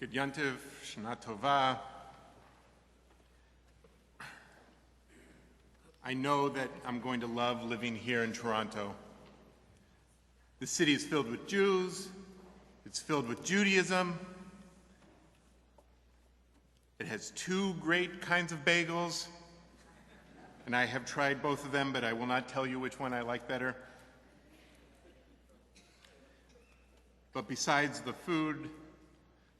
Good Yontiv, Shana Tova. I know that I'm going to love living here in Toronto. The city is filled with Jews, it's filled with Judaism. It has two great kinds of bagels, and I have tried both of them, but I will not tell you which one I like better. But besides the food,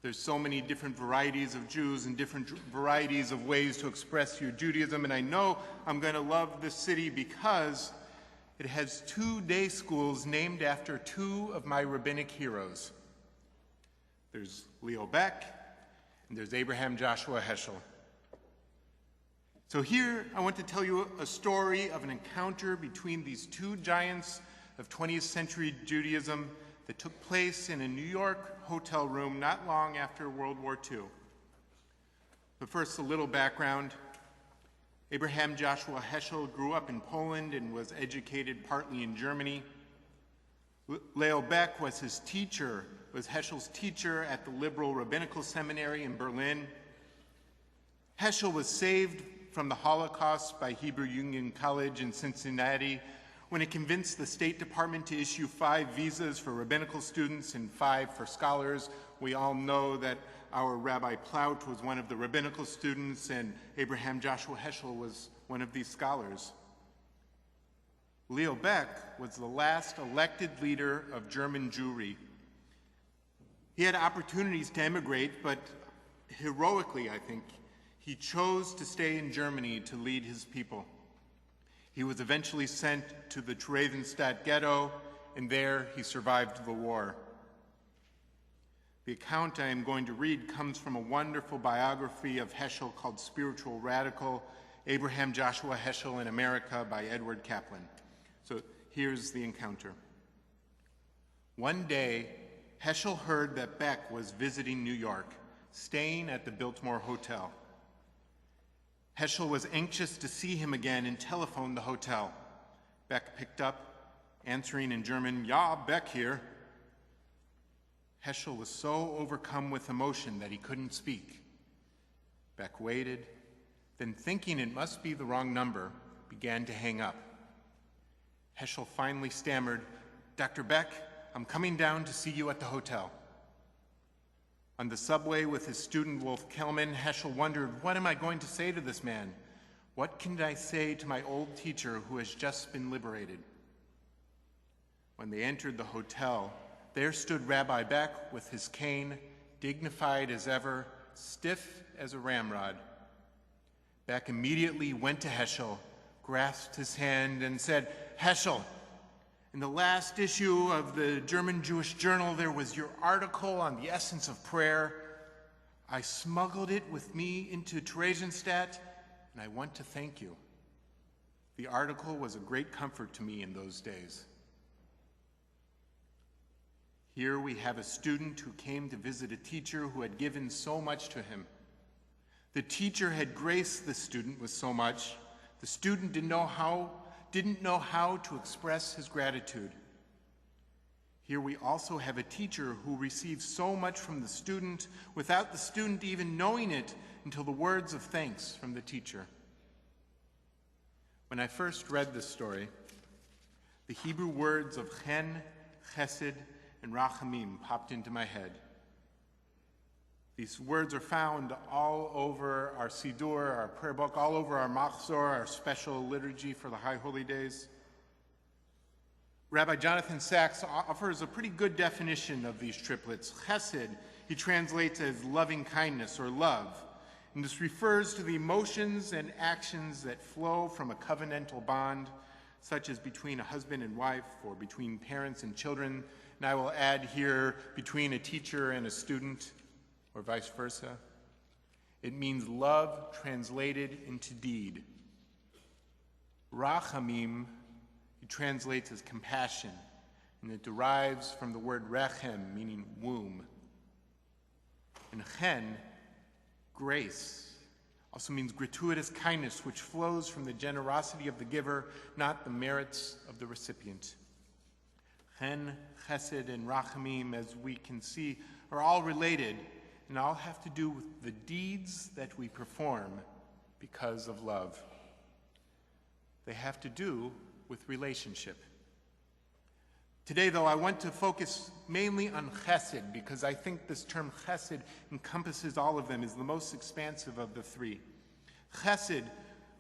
there's so many different varieties of Jews and different varieties of ways to express your Judaism, and I know I'm going to love this city because it has two day schools named after two of my rabbinic heroes. There's Leo Beck, and there's Abraham Joshua Heschel. So here I want to tell you a story of an encounter between these two giants of 20th century Judaism that took place in a New York hotel room not long after World War II. But first, a little background. Abraham Joshua Heschel grew up in Poland and was educated partly in Germany. Leo Beck was Heschel's teacher at the Liberal Rabbinical Seminary in Berlin. Heschel was saved from the Holocaust by Hebrew Union College in Cincinnati when it convinced the State Department to issue 5 visas for rabbinical students and 5 for scholars. We all know that our Rabbi Plaut was one of the rabbinical students and Abraham Joshua Heschel was one of these scholars. Leo Beck was the last elected leader of German Jewry. He had opportunities to emigrate, but heroically, I think, he chose to stay in Germany to lead his people. He was eventually sent to the Theresienstadt ghetto, and there he survived the war. The account I am going to read comes from a wonderful biography of Heschel called Spiritual Radical, Abraham Joshua Heschel in America by Edward Kaplan. So here's the encounter. One day, Heschel heard that Beck was visiting New York, staying at the Biltmore Hotel. Heschel was anxious to see him again and telephoned the hotel. Beck picked up, answering in German, "Ja, Beck here." Heschel was so overcome with emotion that he couldn't speak. Beck waited, then thinking it must be the wrong number, began to hang up. Heschel finally stammered, "Dr. Beck, I'm coming down to see you at the hotel." On the subway with his student Wolf Kellman, Heschel wondered, what am I going to say to this man? What can I say to my old teacher who has just been liberated? When they entered the hotel, there stood Rabbi Beck with his cane, dignified as ever, stiff as a ramrod. Beck immediately went to Heschel, grasped his hand, and said, "Heschel, in the last issue of the German Jewish Journal, there was your article on the essence of prayer. I smuggled it with me into Theresienstadt, and I want to thank you. The article was a great comfort to me in those days." Here we have a student who came to visit a teacher who had given so much to him. The teacher had graced the student with so much. The student didn't know how to express his gratitude. Here we also have a teacher who receives so much from the student without the student even knowing it until the words of thanks from the teacher. When I first read this story, the Hebrew words of chen, chesed, and rachamim popped into my head. These words are found all over our Siddur, our prayer book, all over our Machzor, our special liturgy for the High Holy Days. Rabbi Jonathan Sachs offers a pretty good definition of these triplets. Chesed, he translates as loving kindness or love. And this refers to the emotions and actions that flow from a covenantal bond, such as between a husband and wife or between parents and children. And I will add here, between a teacher and a student, or vice versa. It means love translated into deed. Rachamim, it translates as compassion, and it derives from the word rechem, meaning womb. And chen, grace, also means gratuitous kindness, which flows from the generosity of the giver, not the merits of the recipient. Chen, chesed, and rachamim, as we can see, are all related, and all have to do with the deeds that we perform because of love. They have to do with relationship. Today, though, I want to focus mainly on chesed because I think this term chesed encompasses all of them, is the most expansive of the three. Chesed,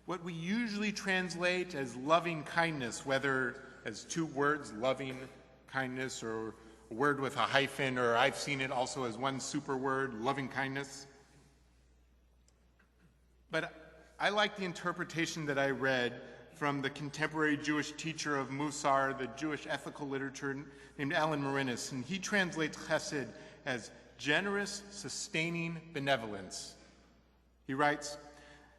what we usually translate as loving kindness, whether as two words, loving kindness, or a word with a hyphen, or I've seen it also as one super word, loving kindness. But I like the interpretation that I read from the contemporary Jewish teacher of Musar, the Jewish ethical literature, named Alan Marinis, and he translates chesed as generous, sustaining benevolence. He writes,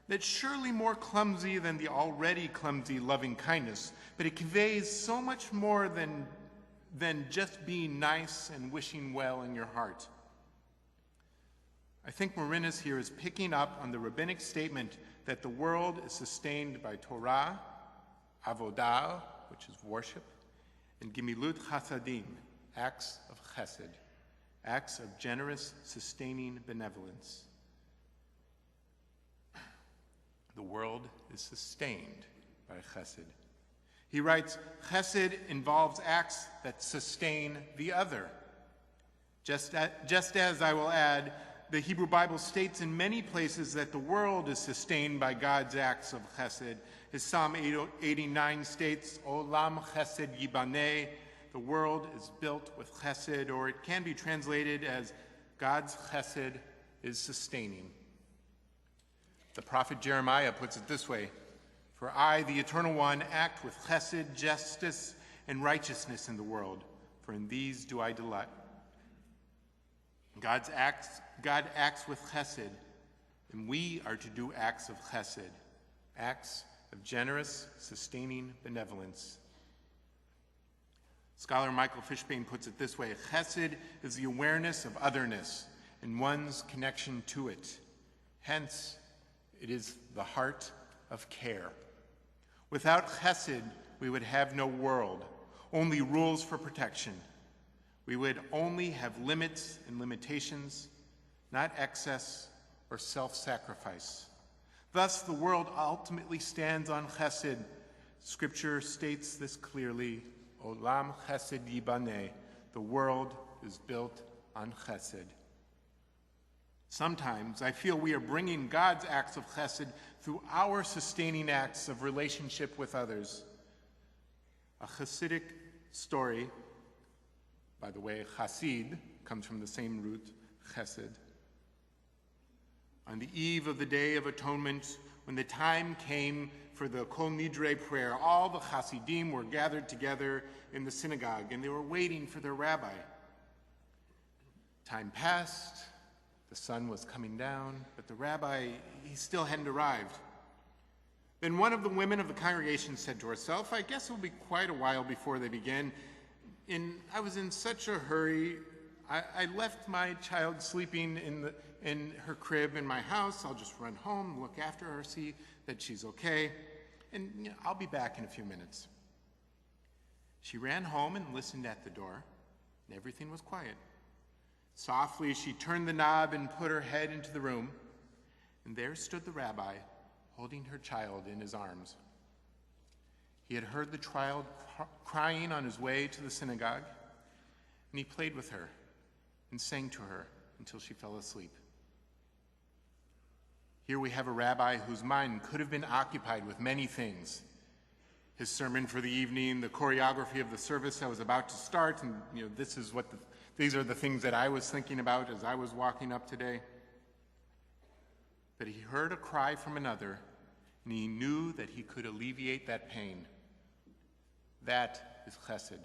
that's surely more clumsy than the already clumsy loving kindness, but it conveys so much more than just being nice and wishing well in your heart. I think Marinis here is picking up on the rabbinic statement that the world is sustained by Torah, avodah, which is worship, and gemilut chasadim, acts of chesed, acts of generous, sustaining benevolence. The world is sustained by chesed. He writes, chesed involves acts that sustain the other. Just as I will add, the Hebrew Bible states in many places that the world is sustained by God's acts of chesed. As Psalm 89 states, Olam chesed yibaneh, the world is built with chesed, or it can be translated as God's chesed is sustaining. The prophet Jeremiah puts it this way, for I, the Eternal One, act with chesed, justice, and righteousness in the world, for in these do I delight. God acts with chesed, and we are to do acts of chesed, acts of generous, sustaining benevolence. Scholar Michael Fishbane puts it this way, chesed is the awareness of otherness and one's connection to it. Hence, it is the heart of care. Without chesed, we would have no world, only rules for protection. We would only have limits and limitations, not excess or self-sacrifice. Thus, the world ultimately stands on chesed. Scripture states this clearly, Olam chesed yibaneh, the world is built on chesed. Sometimes I feel we are bringing God's acts of chesed through our sustaining acts of relationship with others. A Hasidic story, by the way, Hasid comes from the same root, chesed. On the eve of the Day of Atonement, when the time came for the Kol Nidre prayer, all the Hasidim were gathered together in the synagogue, and they were waiting for their rabbi. Time passed, the sun was coming down, but the rabbi, he still hadn't arrived. Then one of the women of the congregation said to herself, I guess it will be quite a while before they begin. And I was in such a hurry, I left my child sleeping in her crib in my house. I'll just run home, look after her, see that she's okay, and I'll be back in a few minutes. She ran home and listened at the door, and everything was quiet. Softly, she turned the knob and put her head into the room, and there stood the rabbi, holding her child in his arms. He had heard the child crying on his way to the synagogue, and he played with her and sang to her until she fell asleep. Here we have a rabbi whose mind could have been occupied with many things. His sermon for the evening, the choreography of the service that was about to start, and these are the things that I was thinking about as I was walking up today. But he heard a cry from another, and he knew that he could alleviate that pain. That is chesed.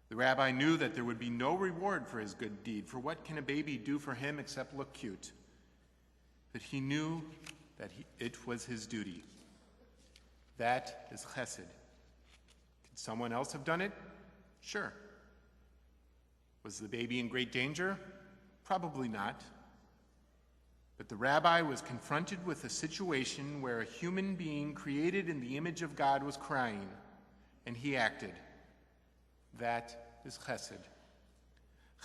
The rabbi knew that there would be no reward for his good deed, for what can a baby do for him except look cute? But he knew that it was his duty. That is chesed. Could someone else have done it? Sure. Was the baby in great danger? Probably not. But the rabbi was confronted with a situation where a human being created in the image of God was crying, and he acted. That is chesed.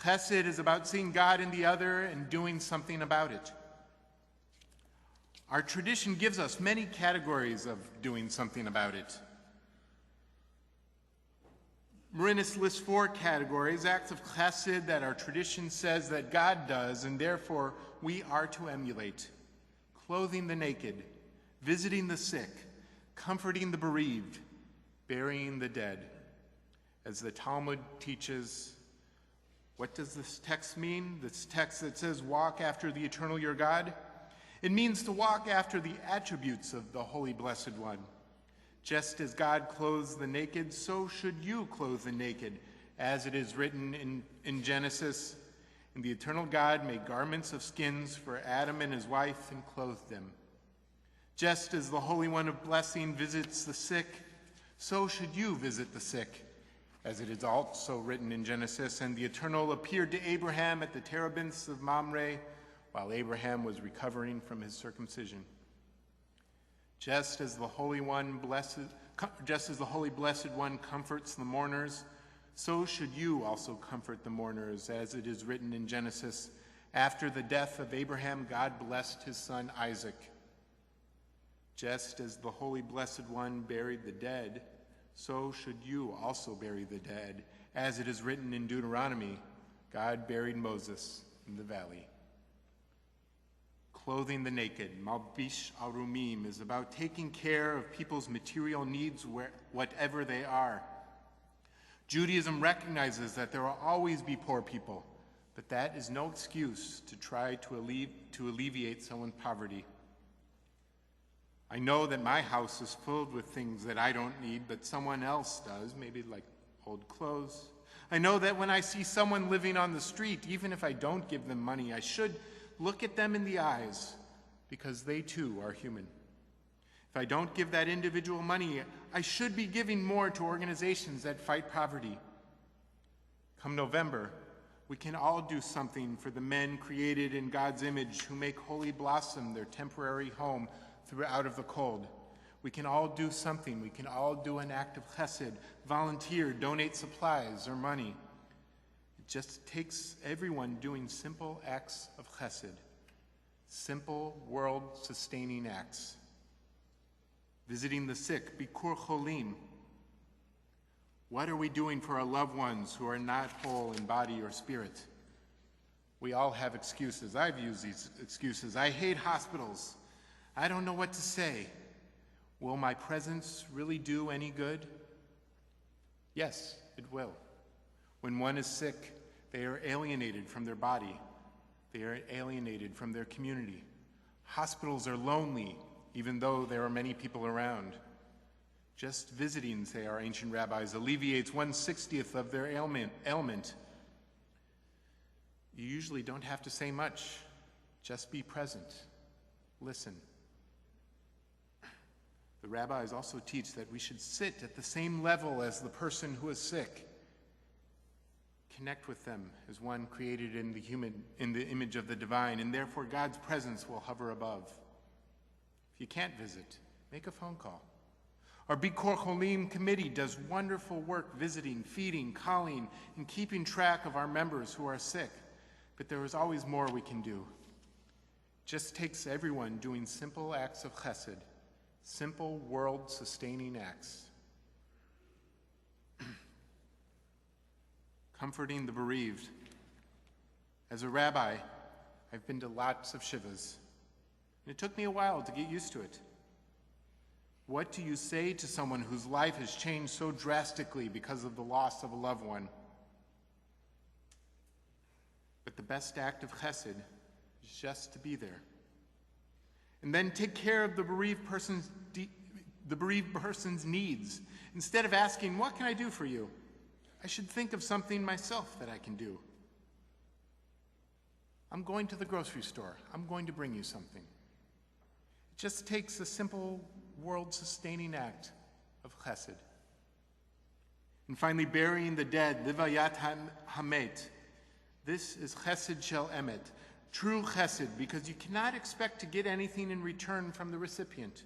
Chesed is about seeing God in the other and doing something about it. Our tradition gives us many categories of doing something about it. Marinus lists 4 categories, acts of chesed that our tradition says that God does, and therefore we are to emulate. Clothing the naked, visiting the sick, comforting the bereaved, burying the dead. As the Talmud teaches, what does this text mean? This text that says, walk after the eternal your God? It means to walk after the attributes of the Holy Blessed One. Just as God clothes the naked, so should you clothe the naked, as it is written in Genesis, and the eternal God made garments of skins for Adam and his wife and clothed them. Just as the Holy One of blessing visits the sick, so should you visit the sick, as it is also written in Genesis, and the Eternal appeared to Abraham at the terebinths of Mamre, while Abraham was recovering from his circumcision. Just as the Holy Blessed One comforts the mourners, so should you also comfort the mourners, as it is written in Genesis, after the death of Abraham, God blessed his son Isaac. Just as the Holy Blessed One buried the dead, so should you also bury the dead, as it is written in Deuteronomy, God buried Moses in the valley. Clothing the naked, Malbish Arumim, is about taking care of people's material needs whatever they are. Judaism recognizes that there will always be poor people, but that is no excuse to try to alleviate someone's poverty. I know that my house is filled with things that I don't need, but someone else does, maybe like old clothes. I know that when I see someone living on the street, even if I don't give them money, I should look at them in the eyes, because they too are human. If I don't give that individual money, I should be giving more to organizations that fight poverty. Come November, we can all do something for the men created in God's image who make Holy Blossom their temporary home out of the cold. We can all do something. We can all do an act of chesed, volunteer, donate supplies or money. It just takes everyone doing simple acts of chesed, simple world-sustaining acts. Visiting the sick, bikur cholim. What are we doing for our loved ones who are not whole in body or spirit? We all have excuses. I've used these excuses. I hate hospitals. I don't know what to say. Will my presence really do any good? Yes, it will. When one is sick, they are alienated from their body. They are alienated from their community. Hospitals are lonely, even though there are many people around. Just visiting, say our ancient rabbis, alleviates 1/60 of their ailment. You usually don't have to say much. Just be present. Listen. The rabbis also teach that we should sit at the same level as the person who is sick. Connect with them as one created in the image of the divine, and therefore God's presence will hover above. If you can't visit, make a phone call. Our Bikur Cholim committee does wonderful work visiting, feeding, calling, and keeping track of our members who are sick, but there is always more we can do. It just takes everyone doing simple acts of chesed, simple world-sustaining acts. Comforting the bereaved. As a rabbi, I've been to lots of shivas, and it took me a while to get used to it. What do you say to someone whose life has changed so drastically because of the loss of a loved one? But the best act of chesed is just to be there. And then take care of the bereaved person's needs. Instead of asking, what can I do for you? I should think of something myself that I can do. I'm going to the grocery store. I'm going to bring you something. It just takes a simple world-sustaining act of chesed. And finally, burying the dead, livayat hamet. This is chesed shel emet, true chesed, because you cannot expect to get anything in return from the recipient.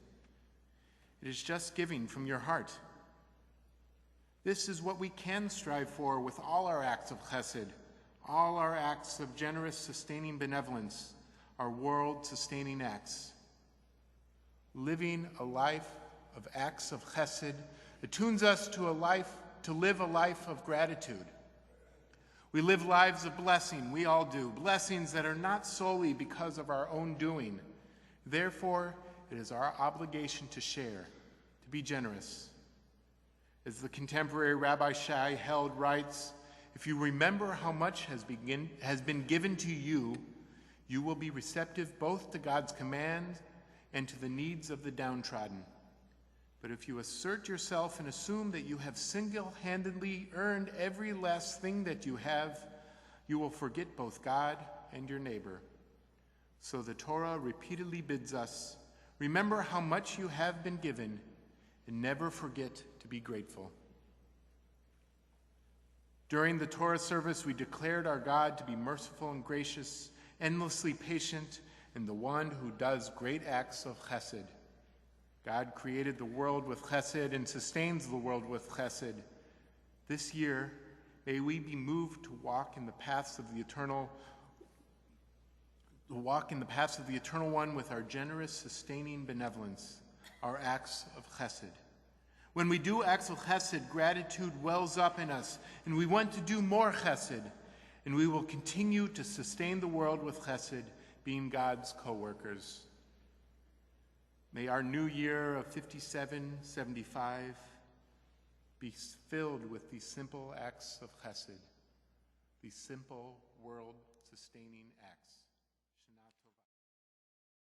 It is just giving from your heart. This is what we can strive for with all our acts of chesed, all our acts of generous, sustaining benevolence are world-sustaining acts. Living a life of acts of chesed attunes us to live a life of gratitude. We live lives of blessing, we all do, blessings that are not solely because of our own doing. Therefore, it is our obligation to share, to be generous. As the contemporary Rabbi Shai Held writes, if you remember how much has been given to you, you will be receptive both to God's command and to the needs of the downtrodden. But if you assert yourself and assume that you have single-handedly earned every last thing that you have, you will forget both God and your neighbor. So the Torah repeatedly bids us, remember how much you have been given, and never forget to be grateful. During the Torah service, we declared our God to be merciful and gracious, endlessly patient, and the one who does great acts of chesed. God created the world with chesed and sustains the world with chesed. This year, may we be moved to walk in the paths of the eternal one with our generous, sustaining benevolence, our acts of chesed. When we do acts of chesed, gratitude wells up in us, and we want to do more chesed, and we will continue to sustain the world with chesed, being God's co-workers. May our new year of 5775 be filled with these simple acts of chesed, these simple world-sustaining acts.